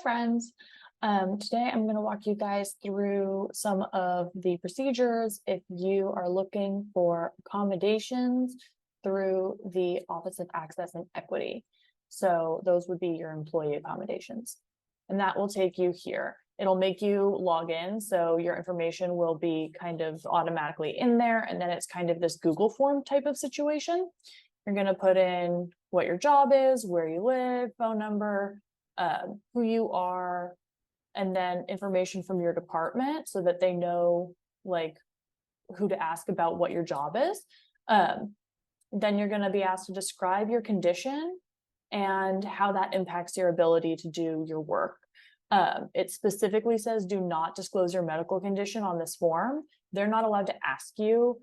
friends. Today I'm going to walk you guys through some of the procedures if you are looking for accommodations through the Office of Access and Equity. So those would be your employee accommodations. And that will take you here. It'll make you log in, so your information will be kind of automatically in there, and then it's kind of this Google form type of situation. You're going to put in what your job is, where you live, phone number, who you are, and then information from your department so that they know like who to ask about what your job is. Then you're going to be asked to describe your condition and how that impacts your ability to do your work. It specifically says do not disclose your medical condition on this form. They're not allowed to ask you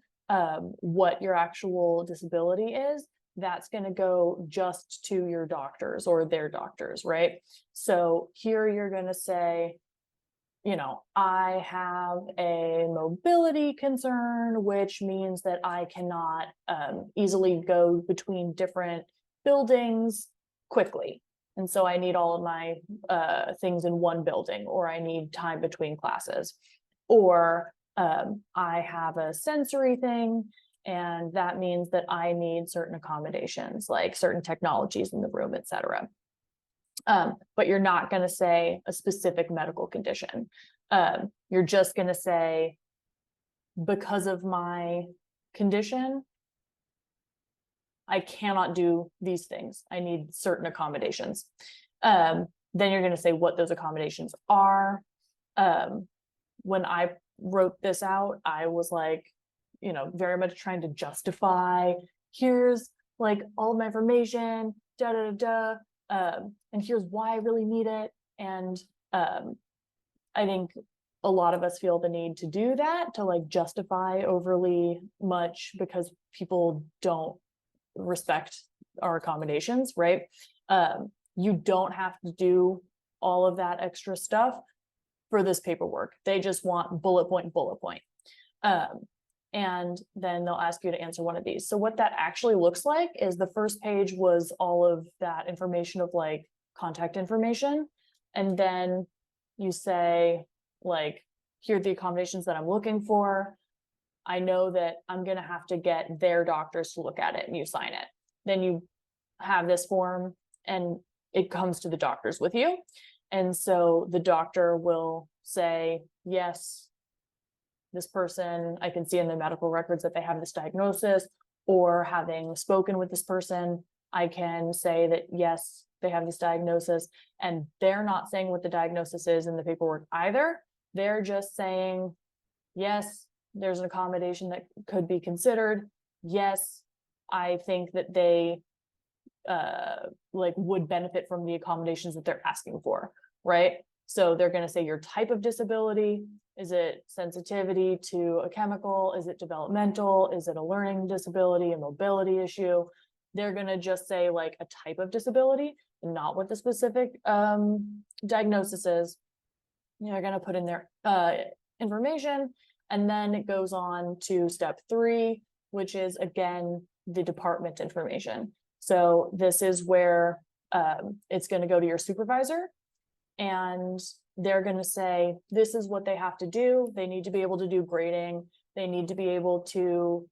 what your actual disability is. That's going to go just to your doctors or their doctors, right? So here you're going to say, you know, I have a mobility concern, which means that I cannot easily go between different buildings quickly. And so I need all of my things in one building, or I need time between classes, or I have a sensory thing, and that means that I need certain accommodations, like certain technologies in the room, etc. But you're not going to say a specific medical condition. You're just going to say, because of my condition, I cannot do these things. I need certain accommodations. Then you're going to say what those accommodations are. When I wrote this out, I was like, you know, very much trying to justify, here's like all of my information, and here's why I really need it. And I think a lot of us feel the need to do that, to like justify overly much because people don't respect our accommodations, right? You don't have to do all of that extra stuff for this paperwork. They just want bullet point. And then they'll ask you to answer one of these. So what that actually looks like is the first page was all of that information of like contact information. And then you say like, here are the accommodations that I'm looking for. I know that I'm going to have to get their doctors to look at it, and you sign it. Then you have this form and it comes to the doctors with you. And so the doctor will say, yes, this person, I can see in the medical records that they have this diagnosis, or having spoken with this person, I can say that, yes, they have this diagnosis. And they're not saying what the diagnosis is in the paperwork either. They're just saying, yes, there's an accommodation that could be considered. Yes, I think that they like would benefit from the accommodations that they're asking for, right? So they're going to say your type of disability. Is it sensitivity to a chemical? Is it developmental? Is it a learning disability, a mobility issue? They're going to just say like a type of disability, not what the specific diagnosis is. They're going to put in their information. And then it goes on to step 3, which is, again, the department information. So this is where it's going to go to your supervisor, and they're going to say, this is what they have to do. They need to be able to do grading. They need to be able to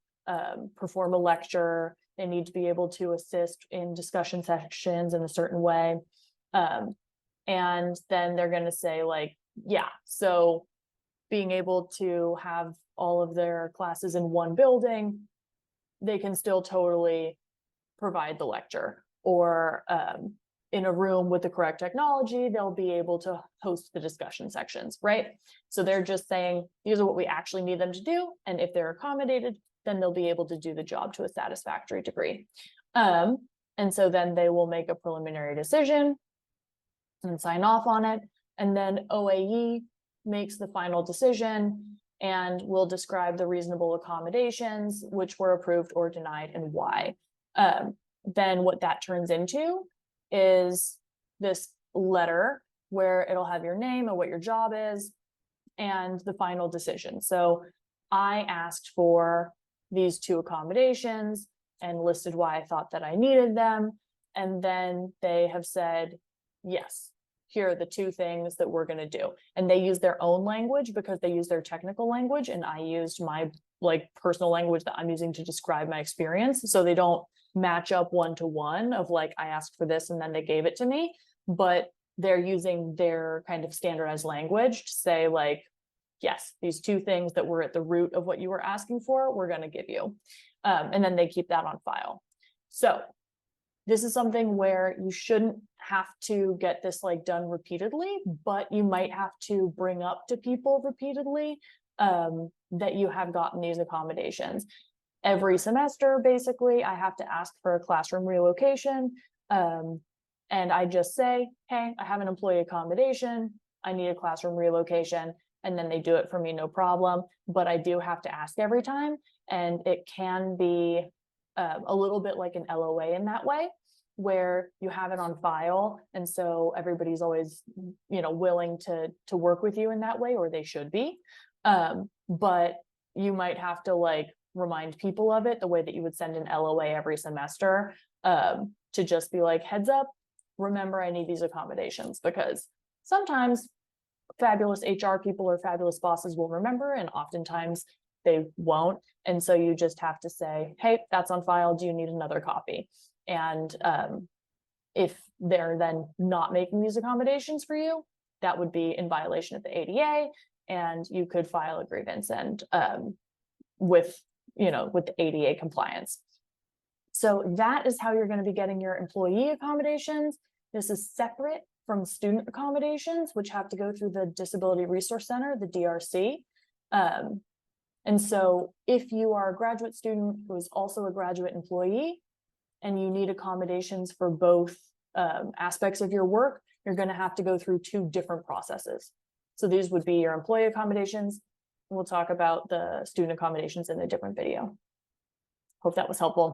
perform a lecture. They need to be able to assist in discussion sessions in a certain way. And then they're going to say like, yeah, so being able to have all of their classes in one building, they can still totally provide the lecture, or in a room with the correct technology, they'll be able to host the discussion sections, right? So they're just saying, these are what we actually need them to do. And if they're accommodated, then they'll be able to do the job to a satisfactory degree. And so then they will make a preliminary decision and sign off on it. And then OAE makes the final decision and will describe the reasonable accommodations which were approved or denied and why. Then what that turns into is this letter where it'll have your name and what your job is and the final decision. So I asked for these 2 accommodations and listed why I thought that I needed them. And then they have said, yes, here are the two things that we're going to do. And they use their own language because they use their technical language, and I used my like personal language that I'm using to describe my experience. So they don't match up one-to-one of like, I asked for this and then they gave it to me, but they're using their kind of standardized language to say like, yes, these two things that were at the root of what you were asking for, we're going to give you. And then they keep that on file. So this is something where you shouldn't have to get this like done repeatedly, but you might have to bring up to people repeatedly that you have gotten these accommodations. Every semester, basically, I have to ask for a classroom relocation. And I just say, hey, I have an employee accommodation. I need a classroom relocation. And then they do it for me, no problem. But I do have to ask every time. And it can be a little bit like an LOA in that way, where you have it on file. And so everybody's always, willing to work with you in that way, or they should be. But you might have to like remind people of it the way that you would send an LOA every semester, to just be like, heads up, remember I need these accommodations, because sometimes fabulous HR people or fabulous bosses will remember, and oftentimes they won't. And so you just have to say, hey, that's on file. Do you need another copy? And if they're then not making these accommodations for you, that would be in violation of the ADA, and you could file a grievance and with the ADA compliance. So that is how you're going to be getting your employee accommodations. This is separate from student accommodations, which have to go through the Disability Resource Center, the DRC. And so if you are a graduate student who is also a graduate employee and you need accommodations for both aspects of your work, you're going to have to go through two different processes. So these would be your employee accommodations. We'll talk about the student accommodations in a different video. Hope that was helpful.